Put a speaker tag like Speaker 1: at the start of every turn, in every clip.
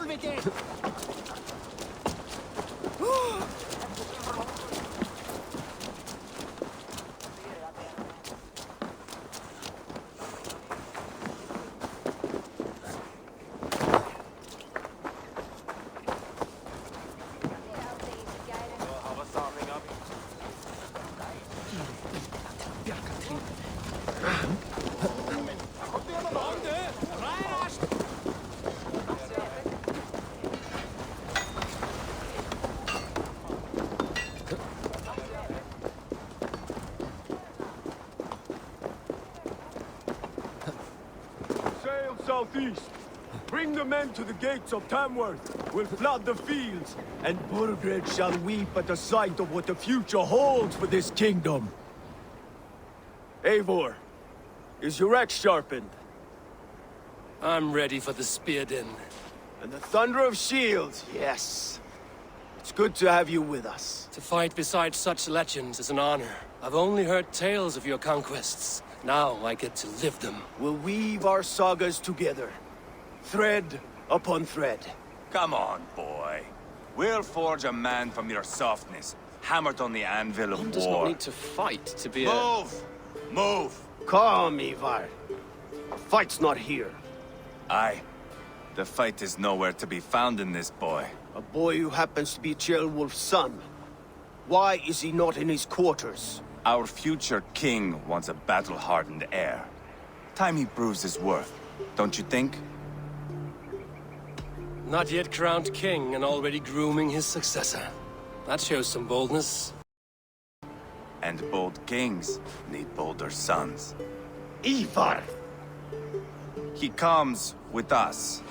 Speaker 1: Muévete.
Speaker 2: Southeast. Bring the men to the gates of Tamworth. We'll flood the fields, and Burgred shall weep at the sight of what the future holds for this kingdom. Eivor, is your axe sharpened?
Speaker 3: I'm ready for the spear din.
Speaker 2: And the thunder of shields, yes. It's good to have you with us.
Speaker 3: To fight beside such legends is an honor. I've only heard tales of your conquests. Now I get to live them.
Speaker 2: We'll weave our sagas together, thread upon thread.
Speaker 4: Come on, boy. We'll forge a man from your softness, hammered on the anvil of
Speaker 5: One
Speaker 4: war.
Speaker 5: does not need to fight to be
Speaker 4: Move! Move!
Speaker 2: Calm, Ivar. The fight's not here.
Speaker 4: Aye. The fight is nowhere to be found in this boy.
Speaker 2: A boy who happens to be Ceolwulf's son. Why is he not in his quarters?
Speaker 4: Our future king wants a battle-hardened heir. Time he proves his worth, don't you think?
Speaker 3: Not yet crowned king and already grooming his successor. That shows some boldness.
Speaker 4: And bold kings need bolder sons.
Speaker 2: Ivar!
Speaker 4: He comes with us.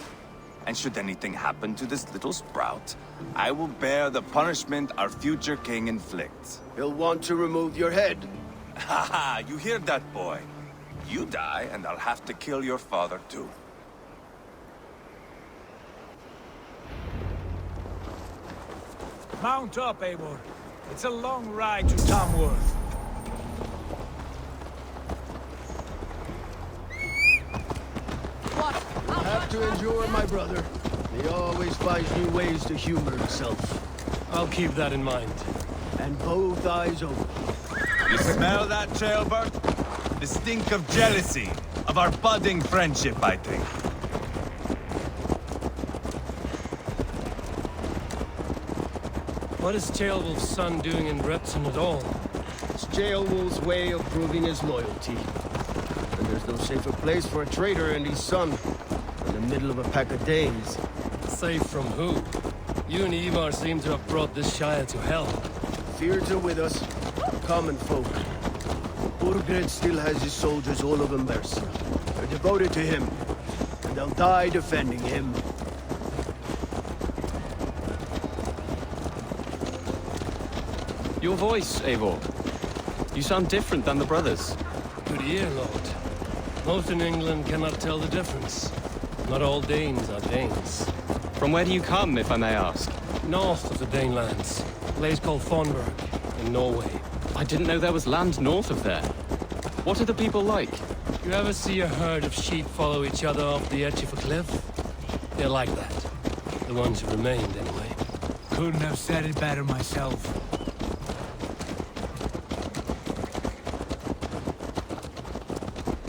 Speaker 4: And should anything happen to this little sprout, I will bear the punishment our future king inflicts.
Speaker 2: He'll want to remove your head.
Speaker 4: Haha, you hear that, boy? You die, and I'll have to kill your father, too.
Speaker 6: Mount up, Eivor. It's a long ride to Tamworth.
Speaker 2: You have to endure, my brother. He always finds new ways to humor himself.
Speaker 3: I'll keep that in mind.
Speaker 2: And both eyes open.
Speaker 4: You smell that, Jailbird? The stink of jealousy, of our budding friendship, I think.
Speaker 3: What is Ceolwulf's son doing in Repton at all?
Speaker 2: It's Ceolwulf's way of proving his loyalty. And there's no safer place for a traitor and his son in the middle of a pack of Danes.
Speaker 3: Safe from who? You and Ivar seem to have brought this Shire to hell.
Speaker 2: Fears are with us, common folk. Burgred still has his soldiers all over Mercia. They're devoted to him, and they'll die defending him.
Speaker 5: Your voice, Eivor. You sound different than the brothers.
Speaker 3: Good ear, Lord. Most in England cannot tell the difference. Not all Danes are Danes.
Speaker 5: From where do you come, if I may ask?
Speaker 3: North of the Danelands. A place called Thornburg, in Norway.
Speaker 5: I didn't know there was land north of there. What are the people like?
Speaker 3: You ever see a herd of sheep follow each other off the edge of a cliff? They're like that. The ones who remained, anyway.
Speaker 6: Couldn't have said it better myself.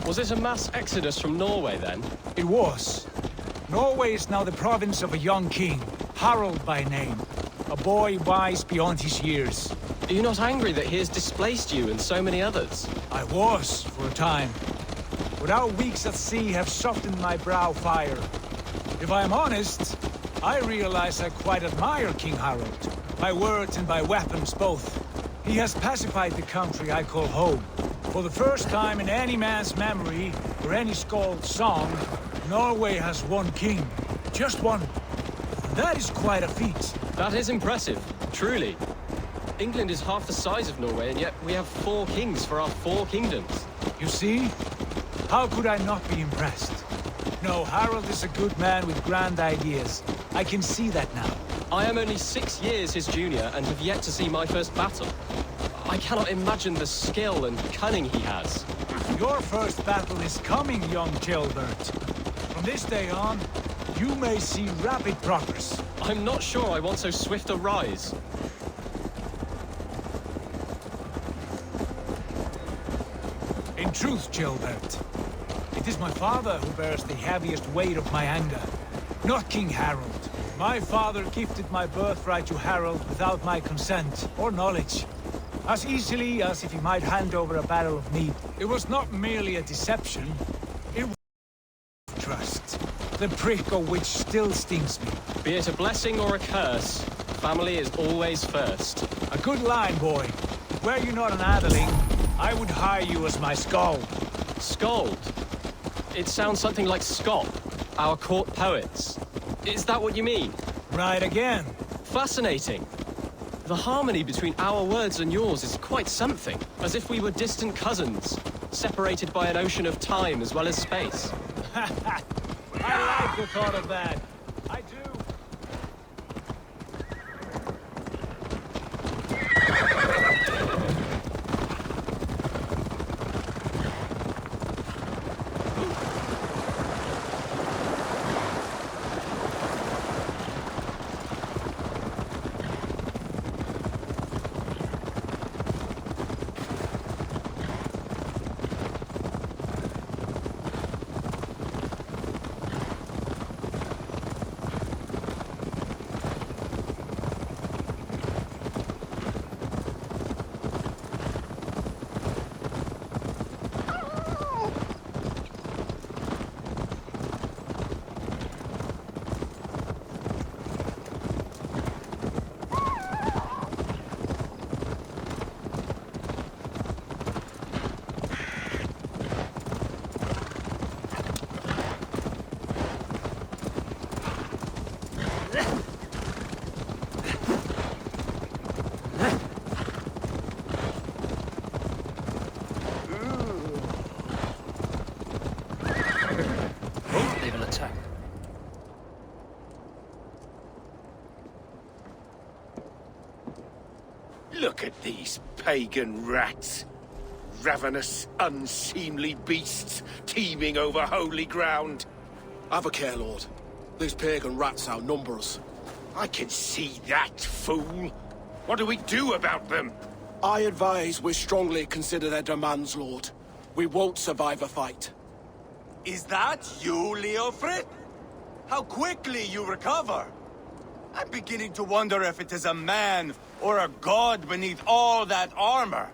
Speaker 5: Was it a mass exodus from Norway, then?
Speaker 6: It was. Norway is now the province of a young king, Harald by name. A boy wise beyond his years.
Speaker 5: Are you not angry that he has displaced you and so many others?
Speaker 6: I was, for a time. But our weeks at sea have softened my brow fire. If I am honest, I realize I quite admire King Harald. By words and by weapons both. He has pacified the country I call home. For the first time in any man's memory, or any skald's song, Norway has one king. Just one. And that is quite a feat.
Speaker 5: That is impressive, truly. England is half the size of Norway, and yet we have 4 kings for our 4 kingdoms.
Speaker 6: You see? How could I not be impressed? No, Harald is a good man with grand ideas. I can see that now.
Speaker 5: I am only 6 years his junior and have yet to see my first battle. I cannot imagine the skill and cunning he has.
Speaker 6: Your first battle is coming, young Ceolbert. From this day on, you may see rapid progress.
Speaker 5: I'm not sure I want so swift a rise.
Speaker 6: In truth, Gilbert, it is my father who bears the heaviest weight of my anger, not King Harold. My father gifted my birthright to Harold without my consent or knowledge, as easily as if he might hand over a barrel of meat. It was not merely a deception, it was trust, the prick of which still stings me.
Speaker 5: Be it a blessing or a curse, family is always first.
Speaker 6: A good line, boy. Were you not an atheling, I would hire you as my skald.
Speaker 5: Skald? It sounds something like Scott, our court poets. Is that what you mean?
Speaker 6: Right again.
Speaker 5: Fascinating. The harmony between our words and yours is quite something. As if we were distant cousins, separated by an ocean of time as well as space.
Speaker 6: I like the thought of that. I do.
Speaker 1: Look at these pagan rats. Ravenous, unseemly beasts teeming over holy ground.
Speaker 7: Have a care, Lord. These pagan rats outnumber us.
Speaker 1: I can see that, fool. What do we do about them?
Speaker 7: I advise we strongly consider their demands, Lord. We won't survive a fight.
Speaker 4: Is that you, Leofrid? How quickly you recover! I'm beginning to wonder if it is a man or a god beneath all that armor.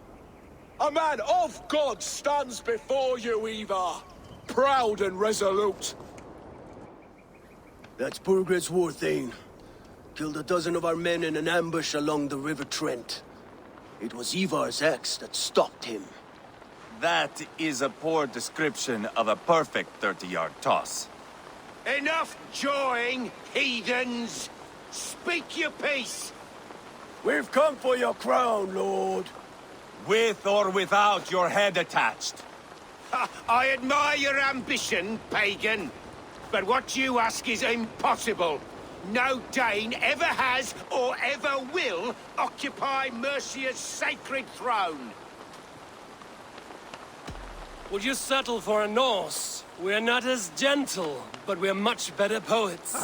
Speaker 7: A man of God stands before you, Ivar. Proud and resolute.
Speaker 2: That's Burgred's war thane. Killed a dozen of our men in an ambush along the River Trent. It was Ivar's axe that stopped him.
Speaker 4: That is a poor description of a perfect 30-yard toss.
Speaker 1: Enough jawing, heathens! Speak your piece!
Speaker 2: We've come for your crown, Lord.
Speaker 4: With or without your head attached.
Speaker 1: Ha, I admire your ambition, pagan. But what you ask is impossible. No Dane ever has or ever will occupy Mercia's sacred throne.
Speaker 3: Would you settle for a Norse? We're not as gentle, but we're much better poets.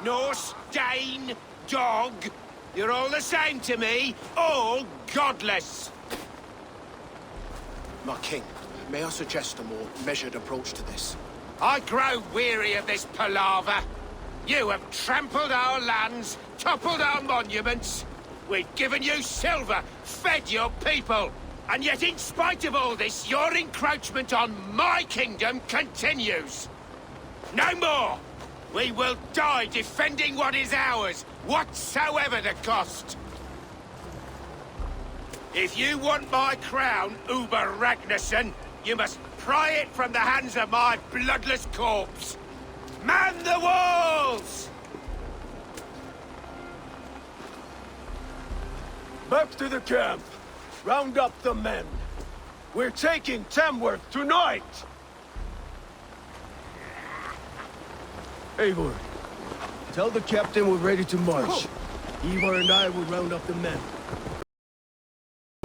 Speaker 1: Norse, Dane, dog, you're all the same to me, all godless.
Speaker 7: My king, may I suggest a more measured approach to this?
Speaker 1: I grow weary of this palaver. You have trampled our lands, toppled our monuments. We've given you silver, fed your people. And yet, in spite of all this, your encroachment on my kingdom continues. No more! We will die defending what is ours, whatsoever the cost. If you want my crown, Uber Ragnarsson, you must pry it from the hands of my bloodless corpse. Man the walls!
Speaker 2: Back to the camp. Round up the men. We're taking Tamworth tonight! Eivor, tell the captain we're ready to march. Ivar and I will round up the men.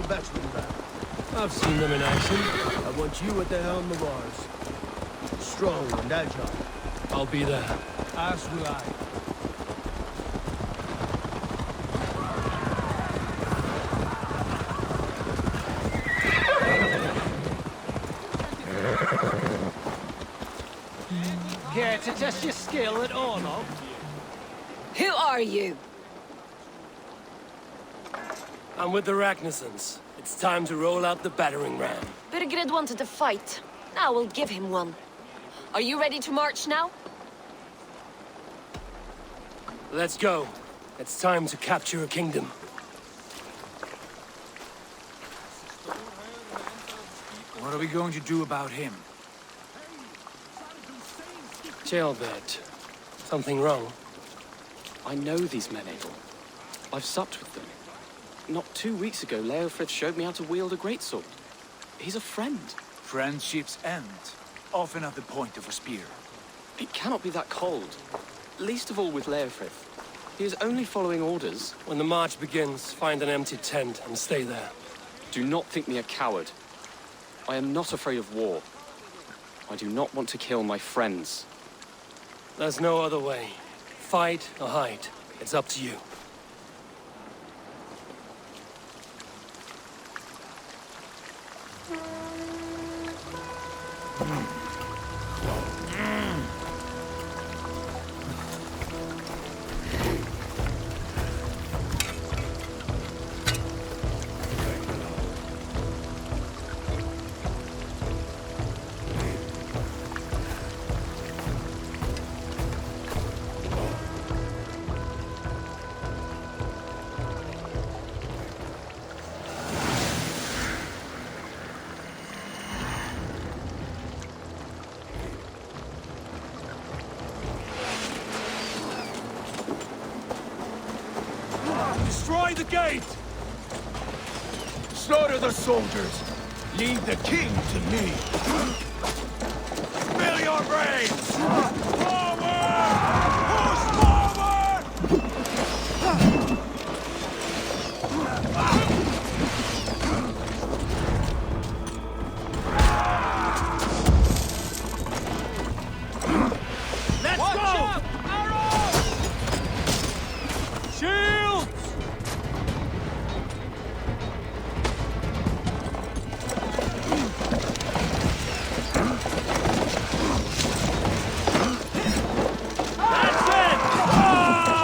Speaker 2: Batsman back.
Speaker 3: I've seen them in action.
Speaker 2: I want you at the helm of ours. Strong and agile.
Speaker 3: I'll be there.
Speaker 6: As will I.
Speaker 8: Care to test your skill at Orlog?
Speaker 9: Who are you?
Speaker 3: I'm with the Ragnarsons. It's time to roll out the battering ram.
Speaker 9: Birgrid wanted to fight. Now we'll give him one. Are you ready to march now?
Speaker 3: Let's go. It's time to capture a kingdom.
Speaker 6: What are we going to do about him?
Speaker 3: Jailbird. Something wrong?
Speaker 5: I know these men, Abel. I've supped with them. Not 2 weeks ago, Leofrid showed me how to wield a greatsword. He's a friend.
Speaker 6: Friendships end, often at the point of a spear.
Speaker 5: It cannot be that cold. Least of all with Leofrid. He is only following orders.
Speaker 3: When the march begins, find an empty tent and stay there.
Speaker 5: Do not think me a coward. I am not afraid of war. I do not want to kill my friends.
Speaker 3: There's no other way. Fight or hide. It's up to you.
Speaker 7: Destroy the gate!
Speaker 2: Slaughter the soldiers. Leave the king to me.
Speaker 7: Spill your brains! Forward! Push forward!
Speaker 1: Let's
Speaker 7: Watch
Speaker 1: go!
Speaker 7: out! Arrows! Shields!
Speaker 1: That's it!
Speaker 7: Ah!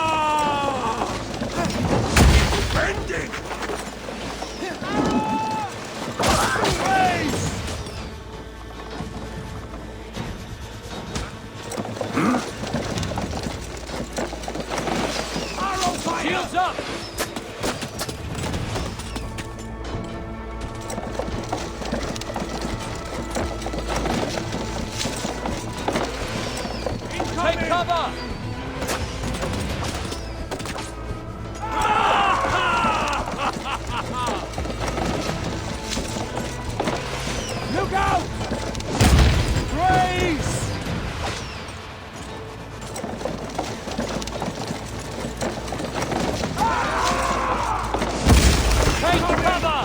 Speaker 1: Bending!
Speaker 7: Race! Arrow fire!
Speaker 3: Shields up!
Speaker 7: Take cover! Look out! Grace!
Speaker 3: Take cover!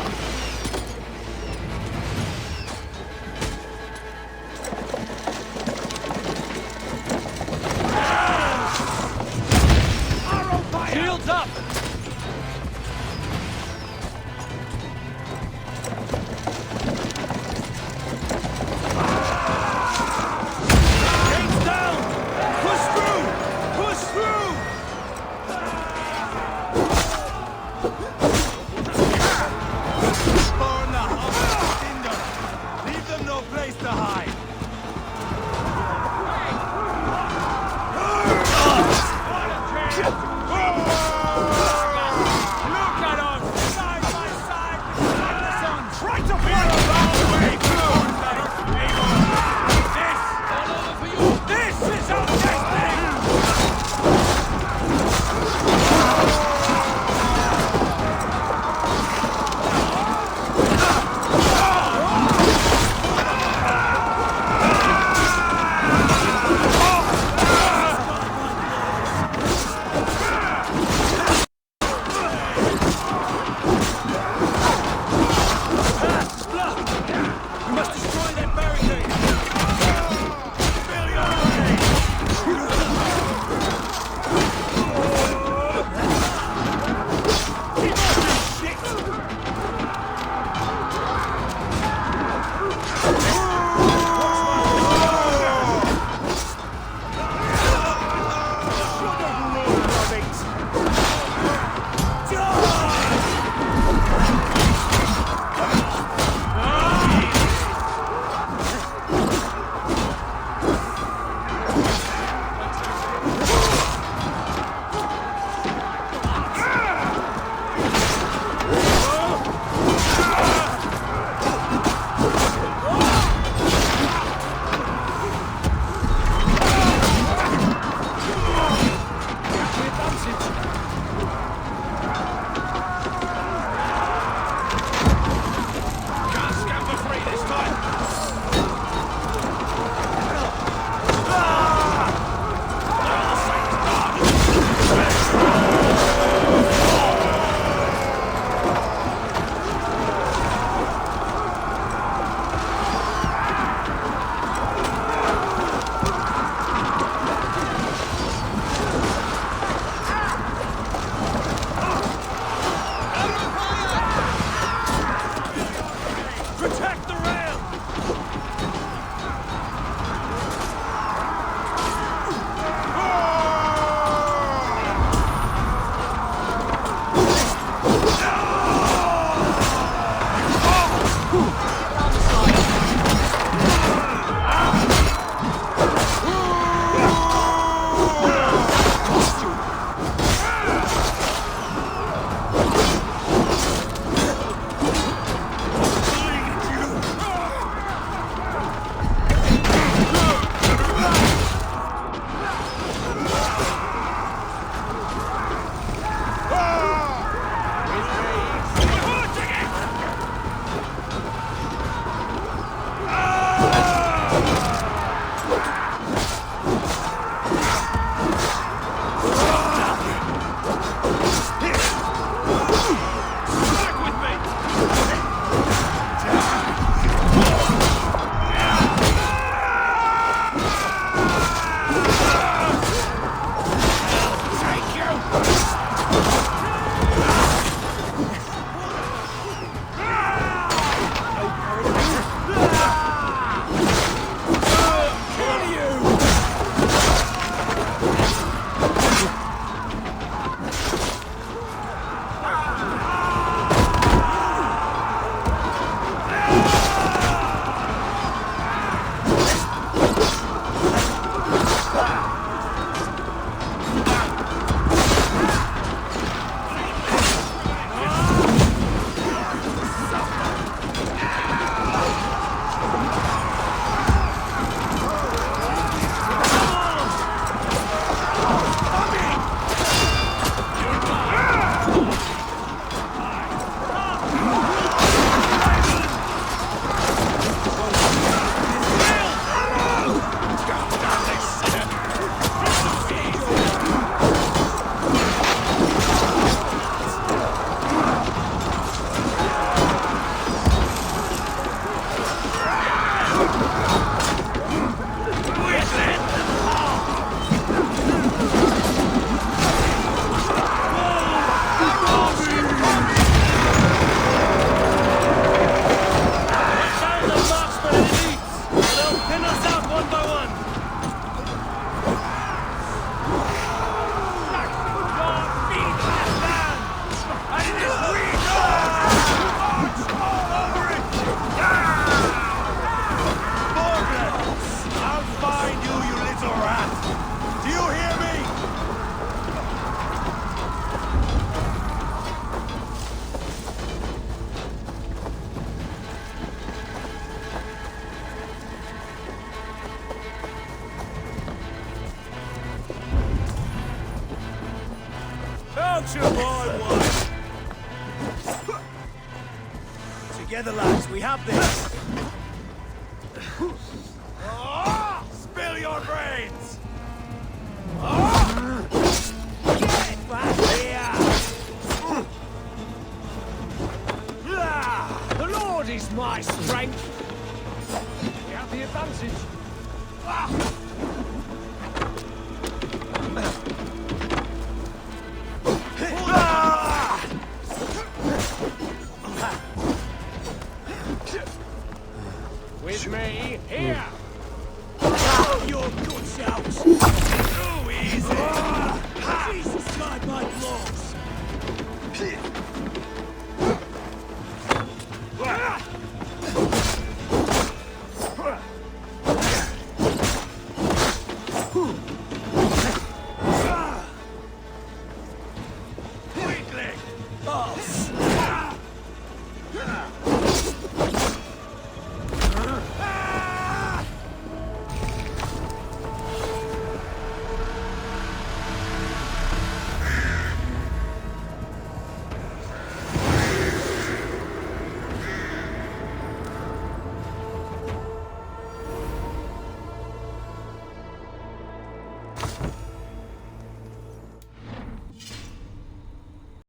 Speaker 2: Out your boy, one! Together, lads, we have this!
Speaker 4: Spill your brains!